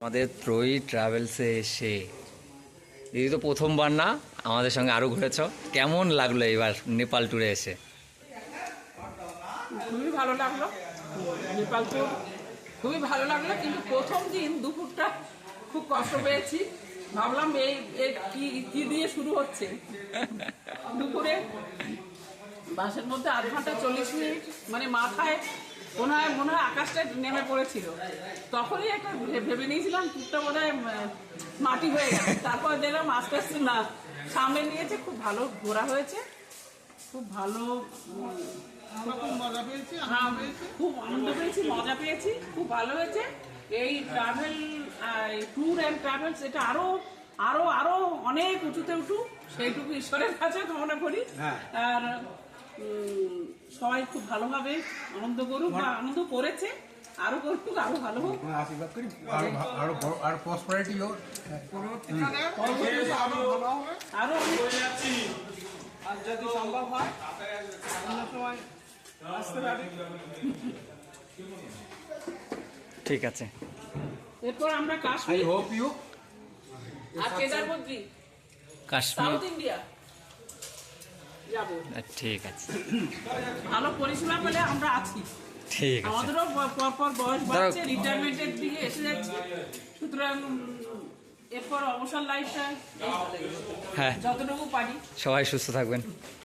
আমাদের ত্রয়ী ট্রাভেলসে এসে দিদি তো প্রথমবার না, আমাদের সঙ্গে আরও ঘুরেছ, কেমন লাগলো এবার নেপাল ট্যুরে এসে? খুবই ভালো লাগলো। নেপাল ট্যুর খুবই ভালো লাগলো, কিন্তু প্রথম দিন দুপুরটা খুব কষ্ট পেয়েছি। ভাবলাম এই কি কি দিয়ে শুরু হচ্ছে। দুপুরে বাসের মধ্যে 8 ঘন্টা 40 মিনিট, মানে মাথায় মনে হয় আকাশটা নেমে পড়েছিল। তখনই একটা ভেবে নিয়েছিলাম ট্যুরটা বোধ হয় মাটি হয়ে গেছে। তারপর দেখলাম আস্তে আস্তে না, সামনে নিয়েছে। খুব ভালো ঘোরা হয়েছে, খুব ভালো, খুব মজা পেয়েছি, খুব আনন্দ পেয়েছি, মজা পেয়েছি, খুব ভালো হয়েছে। এই ট্রাভেল ট্যুর অ্যান্ড ট্রাভেলস এটা আরো আরো আরো অনেক উঁচুতে উঠুক, সেইটুকু ঈশ্বরের কাছে কামনা করি। আর সবাই খুব ভালোভাবে আনন্দ করুক, বা আনন্দ করেছে, আরো করুক, আরো ভালো হোক। আশীর্বাদ করি আর প্রসপারিটি হোক। আরো আর যদি সম্ভব হয় অন্য সময় আসতে পারি। ঠিক আছে, এরপর আমরা কাশ্মীর হোপ ইউ আর কেদারবদ্রী, কাশ্মীর। সাউথ ইন্ডিয়া যাবো। ঠিক আছে, ভালো পরিষেবা পেলে আমরা আছি। ঠিক আছে। আমাদেরও পরপর বয়স বাড়ছে, রিটায়ারমেন্টের দিকে এসে যাচ্ছে। সুতরাং এরপর অবসর লাইফটা হ্যাঁ, যতটুকু পারি। সবাই সুস্থ থাকবেন।